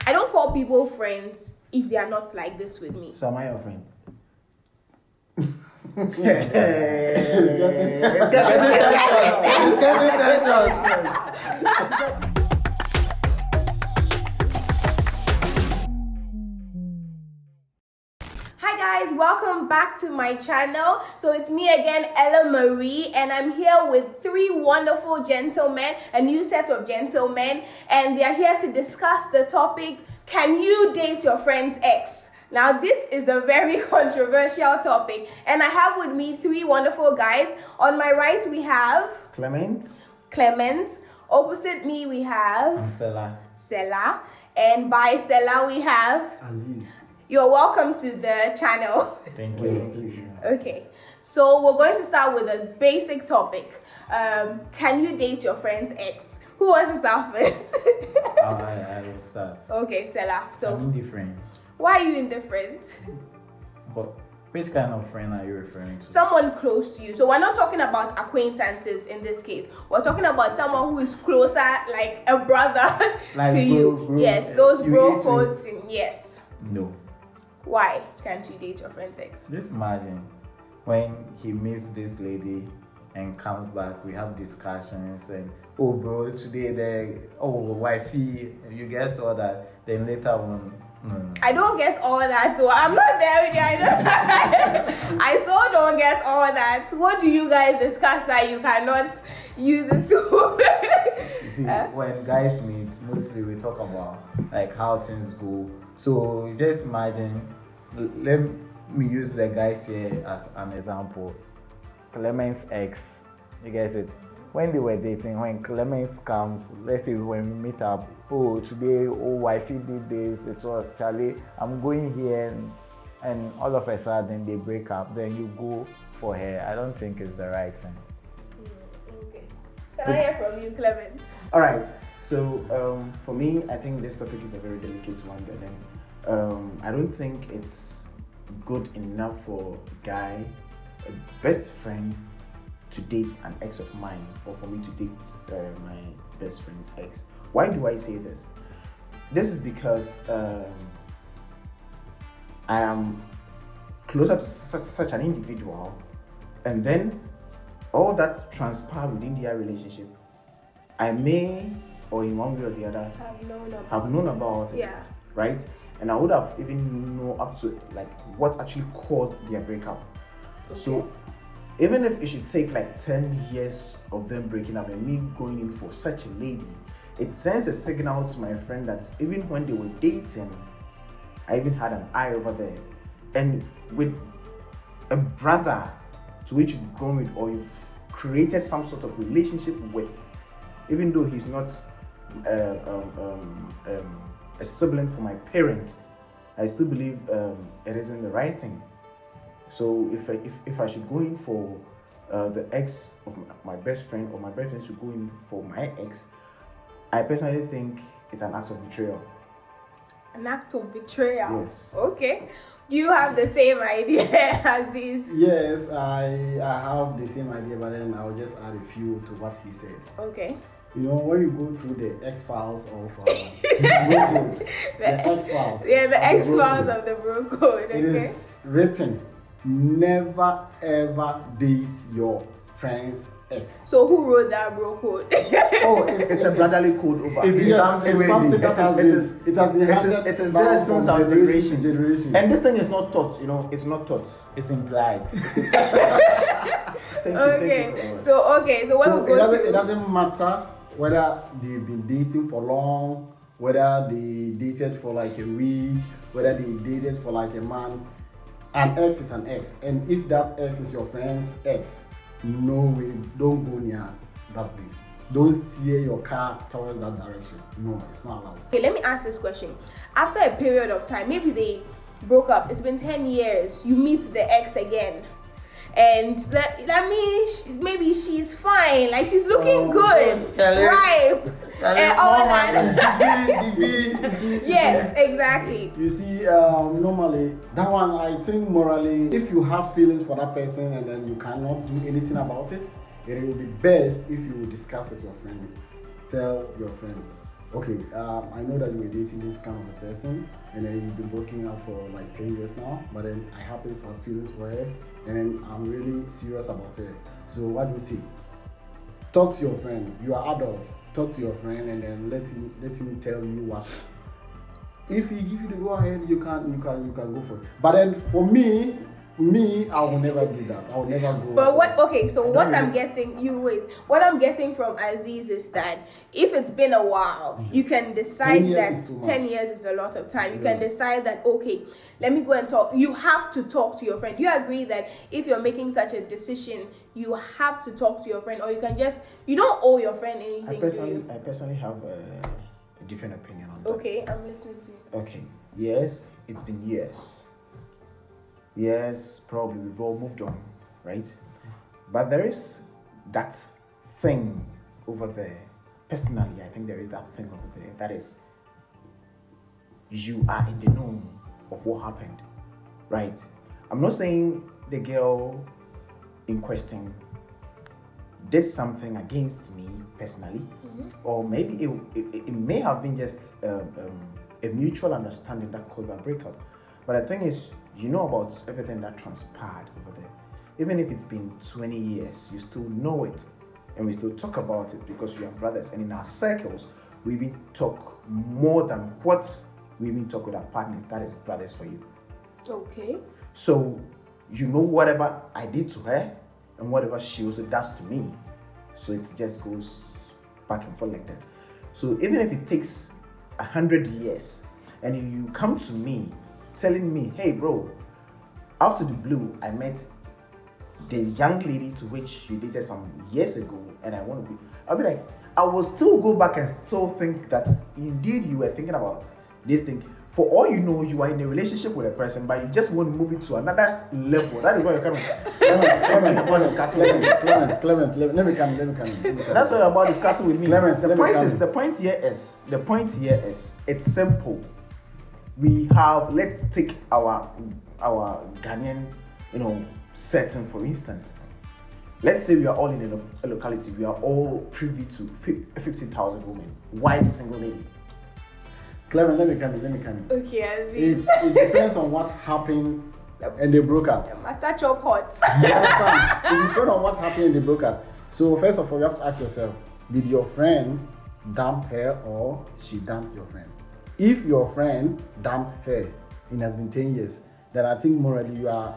I don't call people friends if they are not like this with me. So am I your friend? Hi guys, welcome back to my channel. So it's me again, Ela-Marie, and I'm here with three wonderful gentlemen, a new set of gentlemen, and they are here to discuss the topic, can you date your friend's ex? Now this is a very controversial topic, and I have with me three wonderful guys. On my right we have Clement. Opposite me we have Sela. And by Sela we have Aziz. You're welcome to the channel. Thank you. Okay, so we're going to start with a basic topic. Can you date your friend's ex? Who wants to start first? I will start. Okay, Sela. So, I'm indifferent. why are you indifferent? But which kind of friend are you referring to? Someone close to you. So we're not talking about acquaintances in this case. We're talking about someone who is closer, like a brother Like to you. bro, Yes, those you bro need to- codes. Yes. No. Why can't you date your friend's ex? Just imagine when he meets this lady and comes back, we have discussions and bro, today wifey, you get all that. Then later on, no. I don't get all that, so I'm not there with you. I don't. I so don't get all that. What do you guys discuss that you cannot use it to? You see, when guys meet, mostly we talk about like how things go. So just imagine, let me use the guys here as an example. Clement's ex, you get it? When they were dating, when Clement comes, let's say when we meet up, today, wifey did this, it was Charlie, I'm going here, and all of a sudden they break up, then you go for her. I don't think it's the right thing. Okay. Can I hear from you, Clement? All right. So for me, I think this topic is a very delicate one. But then I don't think it's good enough for a guy, a best friend, to date an ex of mine, or for me to date my best friend's ex. Why do I say this? This is because I am closer to such an individual, and then all that transpire within their relationship, I may, or in one way or the other, have known about it. Yeah. Right? And I would have even know up to like what actually caused their breakup. Okay. So even if it should take like 10 years of them breaking up and me going in for such a lady, it sends a signal to my friend that even when they were dating, I even had an eye over there. And with a brother to which you've gone with or you've created some sort of relationship with, even though he's not a sibling for my parents, I still believe it isn't the right thing. So if I should go in for the ex of my best friend, or my best friend should go in for my ex, I personally think it's an act of betrayal. An act of betrayal. Yes. Okay. Do you have the same idea, Aziz? Yes, I have the same idea, but then I'll just add a few to what he said. Okay. You know, when you go through the X-Files of Bro Code, the X-Files. Yeah, the of Bro X-Files Code, of the bro code. Okay. It is written, never ever date your friend's ex. So who wrote that bro code? It's a brotherly code over. It is something that has been handed it is down there since our generation generation. to generation. And this thing is not taught, it's not taught. It's implied. Okay. So when So we go it doesn't matter whether they've been dating for long, whether they dated for like a week, whether they dated for like a month. An ex is an ex, and if that ex is your friend's ex, no way, don't go near that place. Don't steer your car towards that direction. No, it's not allowed. Okay, let me ask this question. After a period of time, maybe they broke up, it's been 10 years, you meet the ex again. And that means maybe she's fine, like she's looking good, ripe, and all that. Yes, exactly. You see, normally, that one, I think morally, if you have feelings for that person and then you cannot do anything about it, it will be best if you discuss with your friend. Tell your friend, okay, I know that you were dating this kind of a person, and then you've been working out for like 10 years now, but then I happen to have feelings for her, and then I'm really serious about her. So what do you say? Talk to your friend. You are adults. Talk to your friend, and then let him tell you what. If he give you the go ahead, you can go for it. But then for me, I will never do that. I will never go. But what? Okay, so what I'm getting, what I'm getting from Aziz is that if it's been a while, you can decide 10 years that is too much. 10 years is a lot of time. You can decide that, okay, let me go and talk. You have to talk to your friend. Do you agree that if you're making such a decision, you have to talk to your friend, or you don't owe your friend anything? I personally have a different opinion on that. Okay, I'm listening to you. Okay. Yes, it's been years. Yes, probably we've all moved on, right? But there is that thing over there. Personally, I think there is that thing over there. That is, you are in the know of what happened, right? I'm not saying the girl in question did something against me personally, or maybe it may have been just a mutual understanding that caused that breakup. But the thing is, you know about everything that transpired over there. Even if it's been 20 years, you still know it, and we still talk about it because we are brothers. And in our circles, we even talk more than what we even talk with our partners. That is brothers for you. Okay. So you know whatever I did to her and whatever she also does to me. So it just goes back and forth like that. So even if it takes 100 years and you come to me telling me, hey bro, out of the blue, I met the young lady to which you dated some years ago, and I'll be like, I will still go back and still think that indeed you were thinking about this thing. For all you know, you are in a relationship with a person, but you just want to move it to another level. That is why you're coming. Clement, let me come. That's what I'm about discussing with me. Clement, the point here is, it's simple. Let's take our Ghanaian, setting for instance. Let's say we are all in a locality. We are all privy to 15,000 women. Why the single lady? Clement, let me come. Okay, Aziz. It depends on what happened and they broke up. Matter chop hot. You understand? It depends on what happened and they broke up. So first of all, you have to ask yourself, did your friend dump her or she dumped your friend? If your friend dumped her, it has been 10 years, then I think morally you are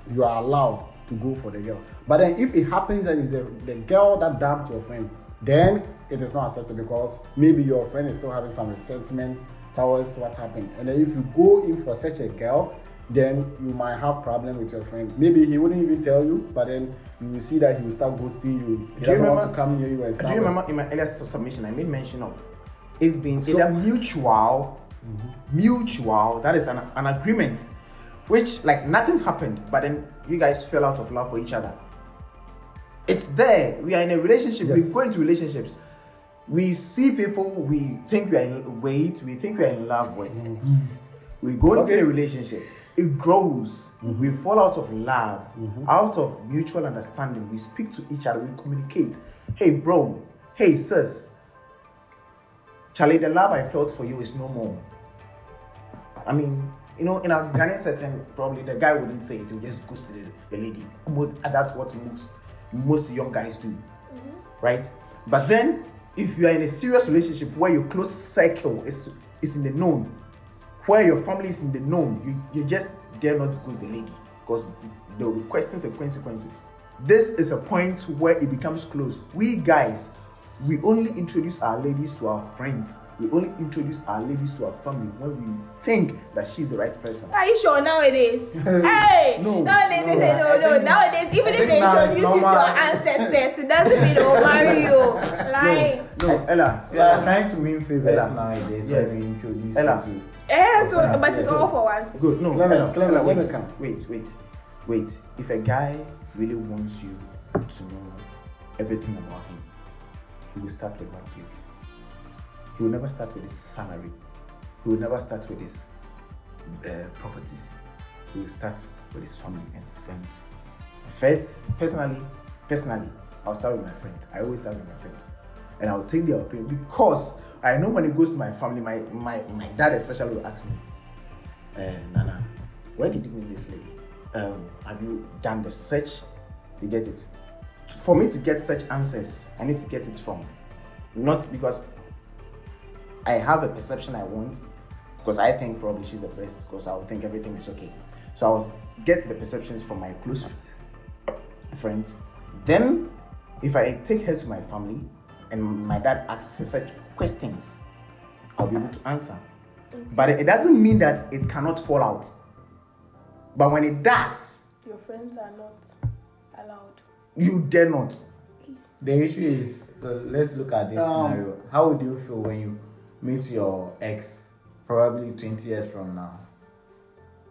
allowed to go for the girl. But then if it happens that it's the girl that dumped your friend, then it is not acceptable because maybe your friend is still having some resentment towards what happened. And then if you go in for such a girl, then you might have problem with your friend. Maybe he wouldn't even tell you, but then you will see that he will start ghosting you. He doesn't want to come near you and stuff. Do you remember in my earlier submission I made mention of it being either mutual, that is an agreement, which like nothing happened, but then you guys fell out of love for each other. It's there. We are in a relationship. Yes. We go into relationships. We see people we think we are in love with. We go into a relationship. It grows. We fall out of love, out of mutual understanding. We speak to each other. We communicate. Hey, bro. Hey, sis. Charlie, the love I felt for you is no more. I mean, in a Ghanaian setting, probably the guy wouldn't say it. He would just ghost the lady. That's what most young guys do, right? But then, if you are in a serious relationship where your close circle is in the known, where your family is in the known, you just dare not ghost the lady because there will be questions and consequences. This is a point where it becomes close. We guys, we only introduce our ladies to our friends. We only introduce our ladies to our family when we think that she's the right person. Are you sure nowadays? Hey! No. Nowadays, they say no. Nowadays, even if they introduce you to your ancestors, it doesn't mean they'll marry you. Like, No, Ella. We are trying to win favors Ella. nowadays Yeah. when we introduce Ella. you but it's all for one. Good. No, Clement, Ella, let me wait, come. wait. If a guy really wants you to know everything about him, he will start with one place. He will never start with his salary. He will never start with his properties. He will start with his family and friends. First, personally, I'll start with my friends. I always start with my friends. And I'll take their opinion because I know when it goes to my family, my dad especially will ask me, Nana, where did you meet this lady? Have you done the search? You get it? For me to get such answers, I need to get it from, not because I have a perception I want, because I think probably she's the best, because I will think everything is okay. So I will get the perceptions from my close friends. Then, if I take her to my family and my dad asks her such questions, I'll be able to answer. Okay. But it doesn't mean that it cannot fall out. But when it does, your friends are not allowed. You dare not. The issue is, so let's look at this scenario. How would you feel when you meet your ex, probably 20 years from now?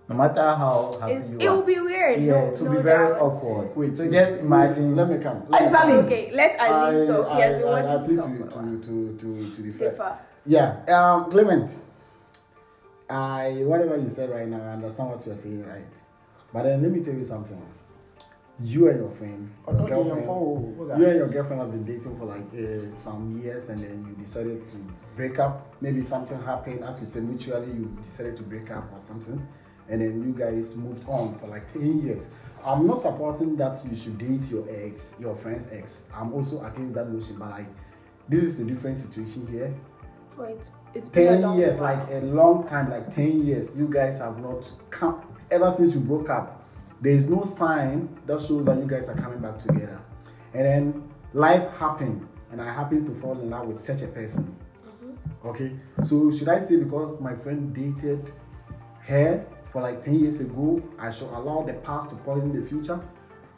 No matter how happy it will be weird. Yeah, it will be very awkward. Wait, so just imagine. Let me come. Exactly. Okay, let Aziz talk. He has been wanting to talk to differ. Yeah, Clement. Whatever you said right now, I understand what you're saying, right? But then let me tell you something. You and your friend, you and your girlfriend have been dating for like some years, and then you decided to break up. Maybe something happened, as you said, mutually you decided to break up or something, and then you guys moved on for like 10 years. I'm not supporting that you should date your ex, your friend's ex. I'm also against that notion, but like this is a different situation here. Wait, it's been 10 years, like a long time, like 10 years. You guys have not come ever since you broke up. There is no sign that shows that you guys are coming back together. And then life happened, and I happened to fall in love with such a person. Mm-hmm. Okay, so should I say because my friend dated her for like 10 years ago, I should allow the past to poison the future?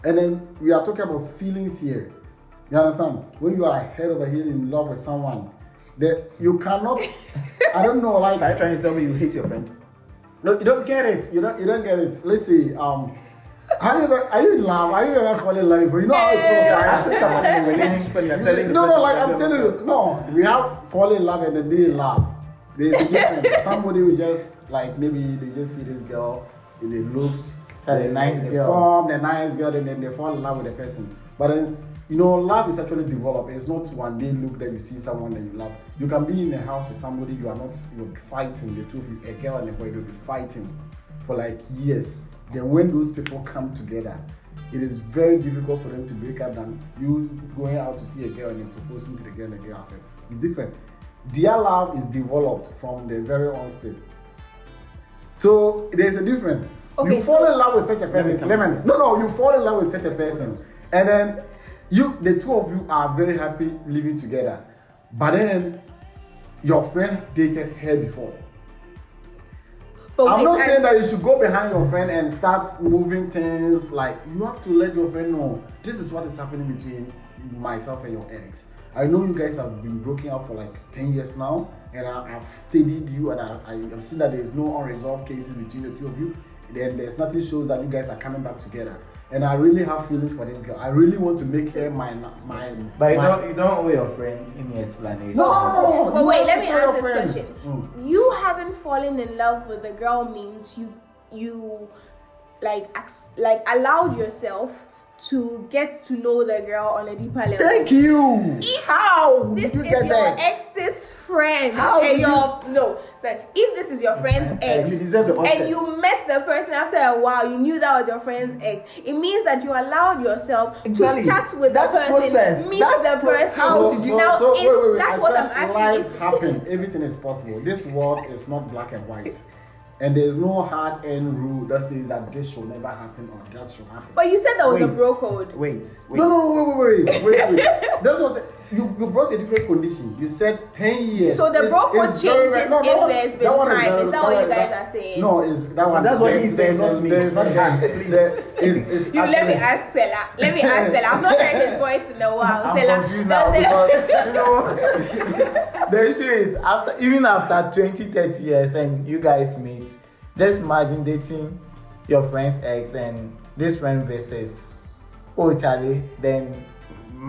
And then we are talking about feelings here. You understand? When you are head over heels in love with someone, that you cannot. I don't know. Like, so are you trying to tell me you hate your friend? No, you don't get it. You don't get it. Let's see. Are you in love? Are you ever falling in love? You know how it feels, right? Asking someone in a relationship and you're telling I'm telling you. No, we have fallen in love and then being in love. There's a difference. Somebody will just like maybe they just see this girl in the looks, the nice girl, form, the nice girl, and then they fall in love with the person. But then love is actually developed. It's not one day look that you see someone that you love. You can be in a house with somebody you're fighting, the two of you, a girl and a boy, they'll be fighting for like years. Then when those people come together, it is very difficult for them to break up than you going out to see a girl and then proposing to the girl and the girl accepts. It's different. Their love is developed from the very onset. So there's a difference. Okay, you fall in love with such a person. You fall in love with such a person, and then the two of you are very happy living together. But then your friend dated her before. I'm not saying that you should go behind your friend and start moving things. Like, you have to let your friend know this is what is happening between myself and your ex. I know you guys have been broken up for like 10 years now, and I've studied you, and I have seen that there is no unresolved cases between the two of you. Then there's nothing shows that you guys are coming back together. And I really have feelings for this girl. I really want to make her my. But you don't owe your friend any explanation. No. But wait, let me ask this question. You haven't fallen in love with the girl means you allowed yourself to get to know the girl on a deeper level. Thank you. How? This is your ex's friend. If this is your friend's ex and you met the person after a while, you knew that was your friend's ex, it means that you allowed yourself to chat with the person, meet the person. That's what I'm asking. Life happens. Everything is possible. This world is not black and white. And there's no hard end rule that says that this should never happen or that should happen. But you said that was a bro code. Wait. No, wait. That was you brought a different condition. You said 10 years. So the bro code changes if there's been time. Is that what you guys are saying? No, is that one. That's what he's saying, not me. Not us, please. Let me ask Sela. I've not heard his voice in a while. I'm confused now because the issue is after 20-30 years and you guys meet, just imagine dating your friend's ex and this friend visits. Oh Charlie, then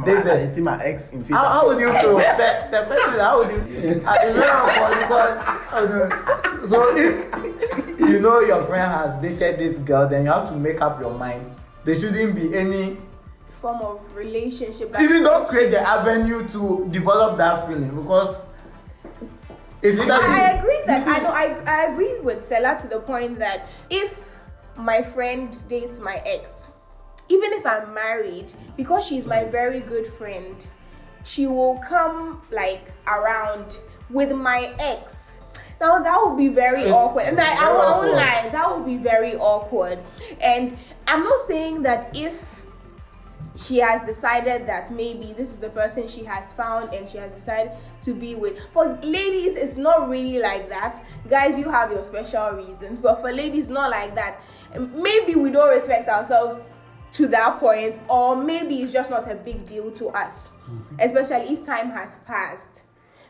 I see my ex in face. How would you feel? The person, how would you? It's very awkward because so if you know your friend has dated this girl, then you have to make up your mind. There shouldn't be any form of relationship. Even don't create the avenue to develop that feeling because Is it that I agree that I agree with Sela to the point that if my friend dates my ex, even if I'm married, because she's my very good friend, she will come like around with my ex. Now that would be very awkward, and I won't lie, that would be very awkward. And I'm not saying that if she has decided that maybe this is the person she has found and she has decided to be with. For ladies, it's not really like that. Guys, you have your special reasons, but for ladies, not like that. Maybe we don't respect ourselves to that point, or maybe it's just not a big deal to us, especially if time has passed.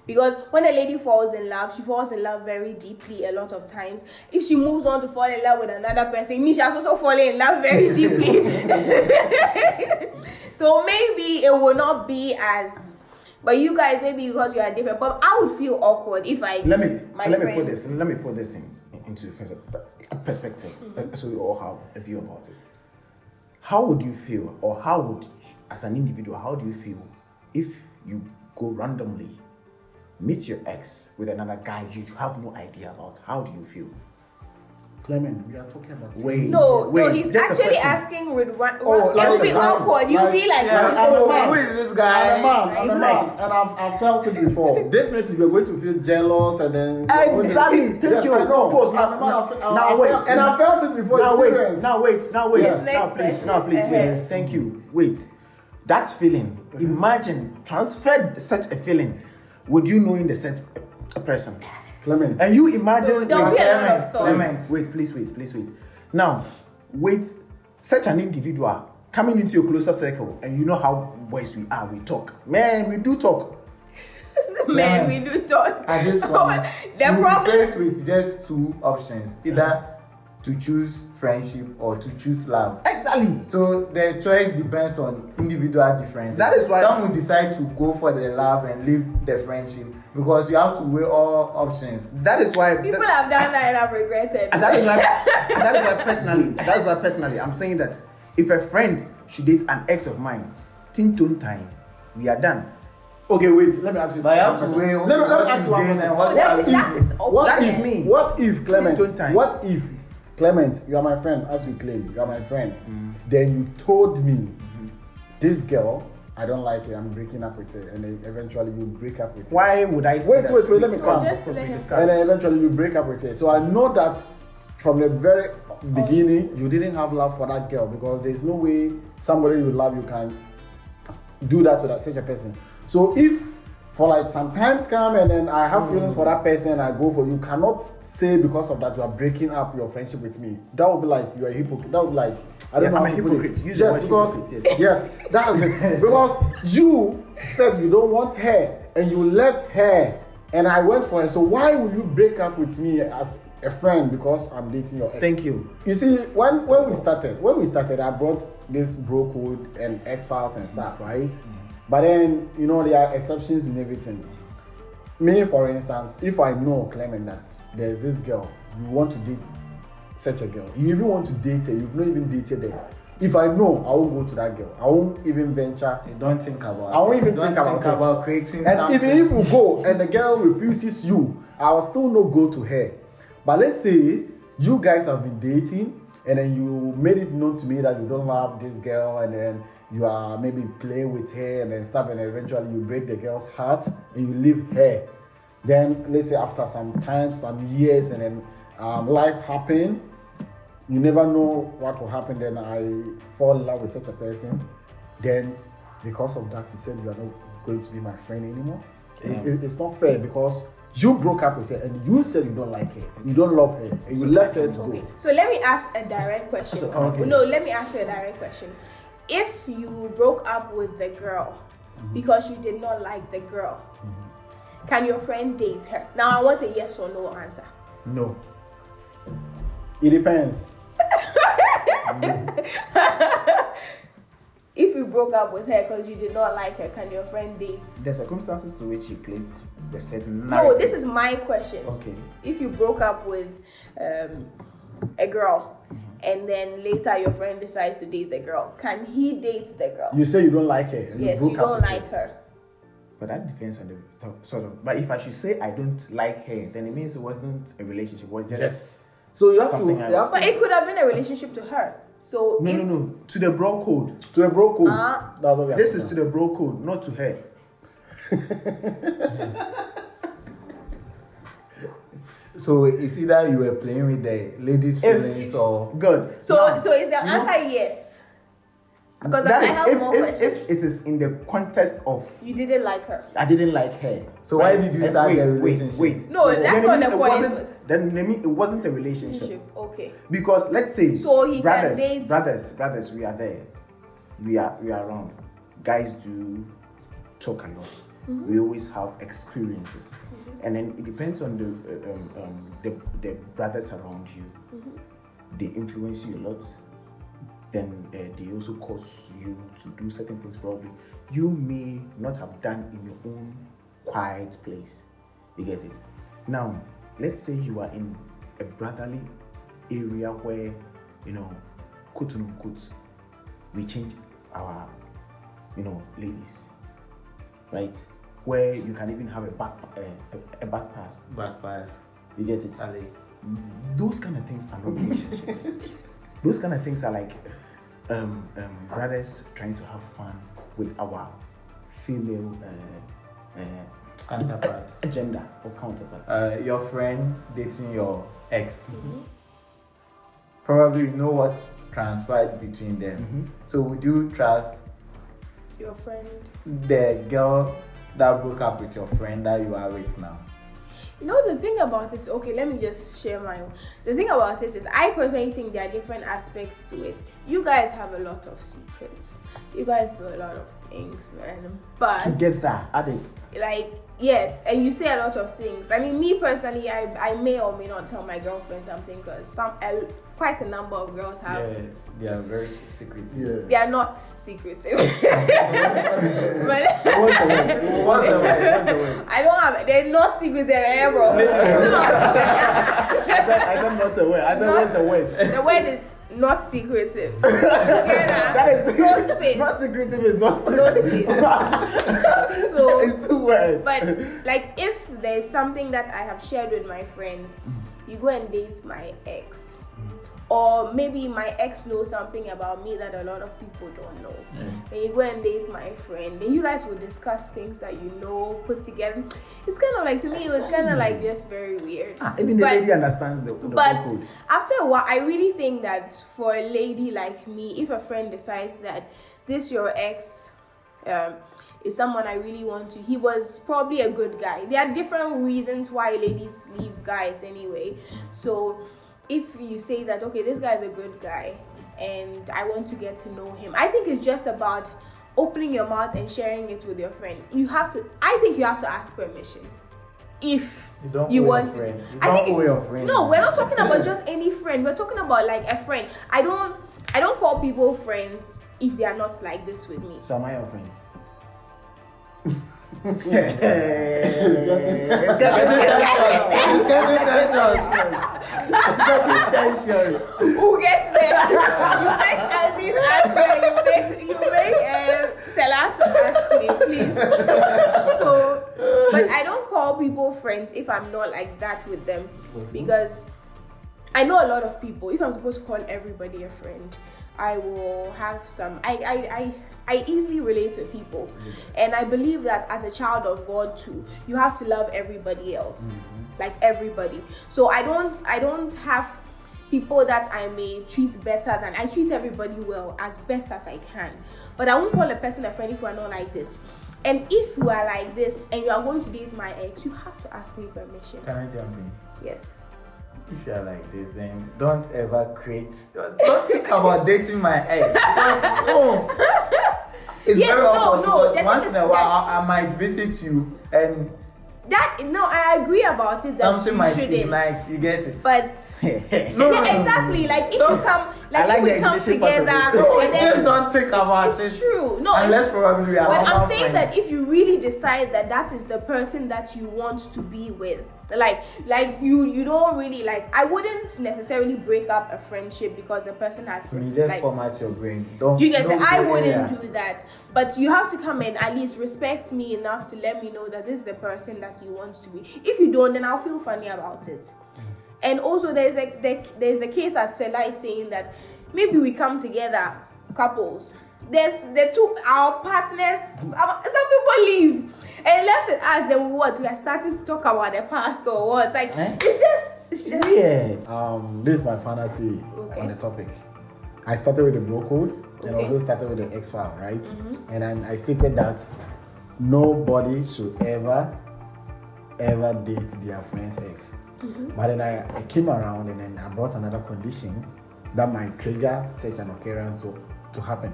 Because when a lady falls in love, she falls in love very deeply a lot of times. If she moves on to fall in love with another person, she has also fallen in love very deeply. So maybe it will not be as, but you guys, maybe because you are different, but I would feel awkward if I let me put this into perspective, so we all have a view about it. How would you feel, or how would, as an individual, how do you feel if you go randomly meet your ex with another guy you have no idea about? How do you feel? Clement, we are talking about. No, he's actually asking with one. It'll be awkward. You'll be like, who is this guy? I'm a man, and I've felt it before. Definitely, we're going to feel jealous, and then exactly. Thank you. Pause. Now wait, and I felt it before. Now wait. Yes, Now please. Wait. Thank you. Wait. That feeling. Imagine transferred such a feeling. Would you knowing the said person? Clement. And you imagine. There'll be a lot of thoughts. Wait. Please wait. Now, wait. Such an individual coming into your closer circle, and you know how boys we are. We talk. Man, we do talk. Man, we do talk. At this point, the problem faced with just two options: either to choose friendship or to choose love. Exactly. So the choice depends on individual differences. That is why some will decide to go for the love and leave the friendship, because you have to weigh all options. That is why people have done that and have regretted. And that is why personally, I'm saying that if a friend should date an ex of mine, tin tone time, we are done. Okay, wait. Let me ask you. But you have to weigh Let me ask you one question. What if Clement? Clement, you are my friend, as you claim, you are my friend. Then you told me, this girl, I don't like her, I'm breaking up with her, and then eventually you break up with her. Why would I say wait, that? let me come. And then eventually you break up with her. So I know that from the very beginning, you didn't have love for that girl, because there's no way somebody you love, you can do that to such a person. So if for like some times come and then I have feelings for that person and I go for you, cannot say because of that you are breaking up your friendship with me. That would be like you are a hypocrite. That would be like, I don't know. I'm a hypocrite. Yes, because yes, that's it. Because you said you don't want her and you left her and I went for her. So why would you break up with me as a friend because I'm dating your ex? Thank you. You see, when we started, I brought this bro code and X files and stuff, right? But then there are exceptions in everything. Me, for instance, if I know, Clement, that there's this girl, you want to date such a girl, you even want to date her, you've not even dated her. If I know, I won't go to that girl. I won't even venture. You don't think about it. I won't even think about creating and something. even if you go and the girl refuses you, I will still not go to her. But let's say you guys have been dating and then you made it known to me that you don't love this girl, and then you are maybe playing with her and then stuff, and eventually you break the girl's heart and you leave her. Then let's say after some time, some years, and then life happen, you never know what will happen. Then I fall in love with such a person. Then because of that, you said you are not going to be my friend anymore. It's not fair, because you broke up with her and you said you don't like her, you don't love her, and you left her to go. So let me ask a direct question. No, let me ask you a direct question. If you broke up with the girl because you did not like the girl, can your friend date her? Now I want a yes or no answer. No. It depends. If you broke up with her because you did not like her, can your friend date? The circumstances to which he played the said narrative. No, this is my question. Okay. If you broke up with a girl and then later your friend decides to date the girl, can he date the girl? You say you don't like her. Yes, you don't like her. But that depends on the sort of. But if I should say I don't like her, then it means it wasn't a relationship. It was just Yes. So you have to. Something You like have But to it could have been a relationship to her. So no. To the bro code. to the bro code. Uh-huh. That's what we are This is talking to the bro code, not to her. So it's either you were playing with the ladies' feelings or Good. So Now, is the you know, answer yes? Because that I is have more if questions. it is in the context of You didn't like her. I didn't like her. So why did you start wait, the relationship? Wait. No, Then that's it not means the it point. wasn't- Then it means it wasn't a relationship. Okay. Because let's say So he can brothers, date- brothers, we are there. We are around. Guys do talk a lot. We always have experiences, and then it depends on the brothers around you. They influence you a lot. Then they also cause you to do certain things probably you may not have done in your own quiet place. You get it? Now, let's say you are in a brotherly area where, quote unquote, we change our, ladies, right? Where you can even have a back pass. back pass. You get it? Ali. Those kind of things are not relationships. Those kind of things are like brothers trying to have fun with our female Counterpart. agenda or counterpart. Your friend dating your ex. Probably you know what's transpired between them. So would you trust Your friend. the girl that broke up with your friend that you are with now? You know, the thing about it, okay, let me just share my own. The thing about it is, I personally think there are different aspects to it. You guys have a lot of secrets. You guys do a lot of things, man. But Together, add it. like, yes, and you say a lot of things. I mean, me personally, I may or may not tell my girlfriend something because quite a number of girls have. Yes, they are very secretive. Yeah. They are not secretive. But What's the word? I don't have. They're not secretive, bro. I said not the word. I said what's the word? The word is not secretive. That is no space. Not secretive is not. No space. So, It's two words. but like, if there's something that I have shared with my friend, you go and date my ex. Or maybe my ex knows something about me that a lot of people don't know. Then you go and date my friend. Then you guys will discuss things that you know, put together. It's kind of like, to me, it was kind of like just very weird. Even the lady understands the But code. after a while, I really think that for a lady like me, if a friend decides that this your ex is someone I really want to, he was probably a good guy. There are different reasons why ladies leave guys anyway. So if you say that, okay, this guy is a good guy and I want to get to know him, I think it's just about opening your mouth and sharing it with your friend. I think you have to ask permission. If you want to. No, we're not talking about just any friend. We're talking about like a friend. I don't call people friends if they are not like this with me. So am I your friend? Who gets there? You make Aziz ask me. You make Salah to ask me, please. So, but I don't call people friends if I'm not like that with them, because I know a lot of people. If I'm supposed to call everybody a friend, I will have some. I easily relate with people, and I believe that as a child of God too, you have to love everybody else, like everybody. So I don't have people that I may treat better than. I treat everybody well as best as I can, but I won't call a person a friend if we're not like this. And if you are like this and you are going to date my ex, you have to ask me permission. Can I jump in? Yes. If you are like this, then don't ever don't think about dating my ex. It's Yes, very no, awkward no, because once in a while I might visit you and I agree about it that something you might shouldn't. ignite. You get it? But No, exactly. Like if you come, I like if we the come ignition part of together, it. and Just then don't think about it's it. true. No, Unless probably we are but I'm normal saying friends. that if you really decide that that is the person that you want to be with, Like you don't really like. I wouldn't necessarily break up a friendship because the person has. So you just like, format your brain. Don't. do you get it? I go wouldn't area. do that. But you have to come and at least respect me enough to let me know that this is the person that you want to be. If you don't, then I'll feel funny about it. And also, there's the case that Stella is saying that maybe we come together, couples. There's the two, our partners. Some people leave and left at us. Then what? We are starting to talk about the past or what? Like it's just. Yeah. This is my fantasy on the topic. I started with the bro code and also started with the X file, right? And then I stated that nobody should ever date their friend's ex. But then I came around and then I brought another condition that might trigger such an occurrence to happen.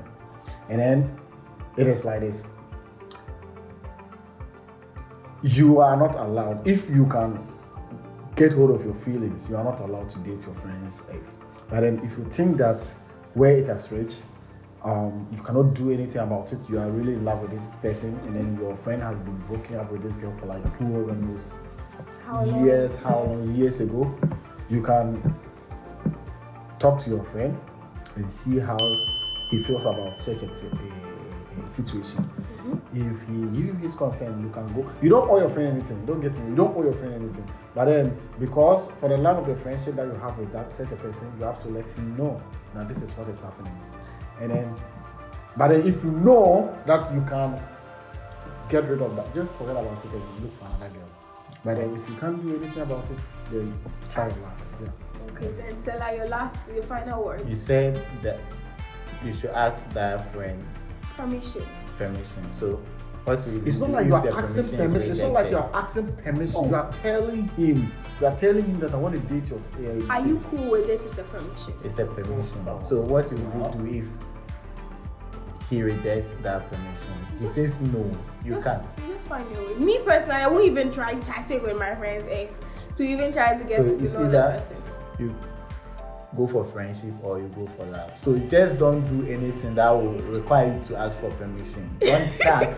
And then it is like this. You are not allowed, if you can get hold of your feelings, you are not allowed to date your friend's ex. But then if you think that where it has reached, you cannot do anything about it, you are really in love with this person, and then your friend has been broken up with this girl for like 2 or knows years ago, you can talk to your friend and see how he feels about such a situation. If he gives you his consent, you can go. You don't owe your friend anything. Don't get me. You don't owe your friend anything. But then, because for the love of the friendship that you have with that such a person, you have to let him know that this is what is happening. And then, but then if you know that you can get rid of that, just forget about it and look for another girl. But then if you can't do anything about it, then try to laugh. Yeah. Okay, then Stella, your final words. You said that you should ask that friend Permission. So what will you It's do not like if you are the asking is permission. It's not like rejected? you are asking permission. You are telling him. You are telling him that I want to date your. Are you cool with it? It's a permission. It's a permission. So what will you do if he rejects that permission? He says no, you can't. Just find your way. Me personally, I won't even try chatting with my friend's ex to even try to get So to it's know the either person. you go for friendship or you go for love. So just don't do anything that will require you to ask for permission. Don't chat.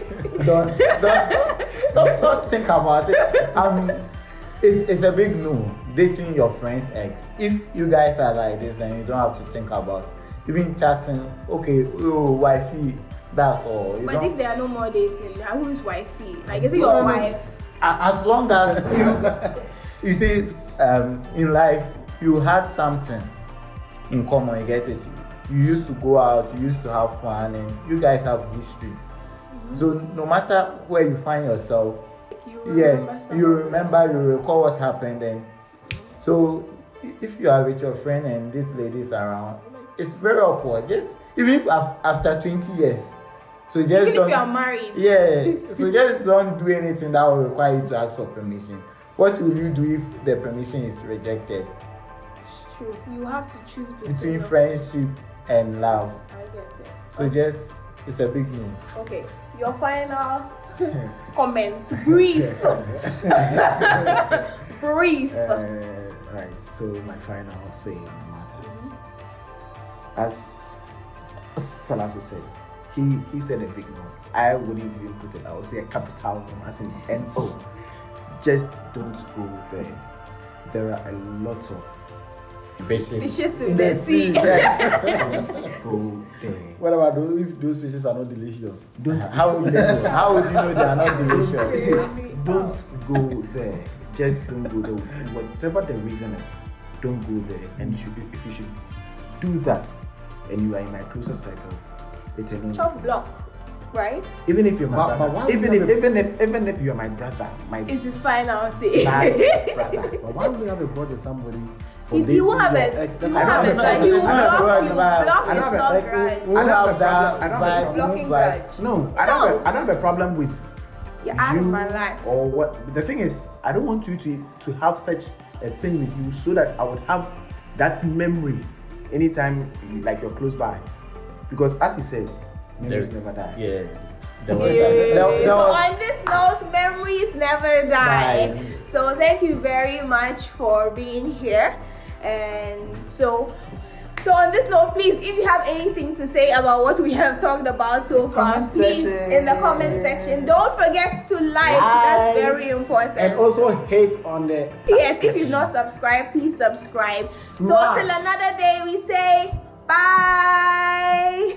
don't think about it. It's a big no. Dating your friend's ex. If you guys are like this, then you don't have to think about even chatting. Okay, wifey, that's all. But if there are no more dating, who's wifey? Like, is it your wife? As long as you see, in life you had something in common, you get it. You used to go out, you used to have fun, and you guys have history. So no matter where you find yourself, you remember, you recall what happened, and so if you are with your friend and this lady is around, it's very awkward. Just even if after 20 years. So just even don't, if you are married. Yeah. So just don't do anything that will require you to ask for permission. What will you do if the permission is rejected? It's true. You have to choose Between friendship and love. I get it. So just, it's a big no. Okay. Your final comments. Brief. Brief. Right. So my final say on the matter. As Salasi said, he said a big no. I wouldn't even put it. I would say a capital no, as in N-O. Just don't go there. There are a lot of Fishes in the sea. go there. What about those, if those fishes are not delicious? How would you know? How would you know they are not delicious? Don't go there. Just don't go there. Whatever the reason is, don't go there. And if you should do that, and you are in my closer circle, it's a no. Chop block, right? Even if you're my But brother, even if you're my brother, my Is his final say? bad brother. But why would you have a brother with somebody for You dating won't have your a, ex? you That's won't have a know, grudge. it's You not a block, grudge, you but block I is don't have not a- grudge. We'll I don't have have a that problem. vibe, Blocking move vibe. grudge. No, I don't have a problem with You're out of you my life. or what. The thing is, I don't want you to have such a thing with you so that I would have that memory anytime like you're close by. Because as he said, memories never die. Yeah. There was So on this note, memories never die. Bye. So thank you very much for being here. And so So on this note, please, if you have anything to say about what we have talked about so far, Comment please section. in the comment section. Don't forget to like. That's very important. And also hate on the. Yes, if you've not subscribed, please subscribe. So Smash. till another day, we say bye.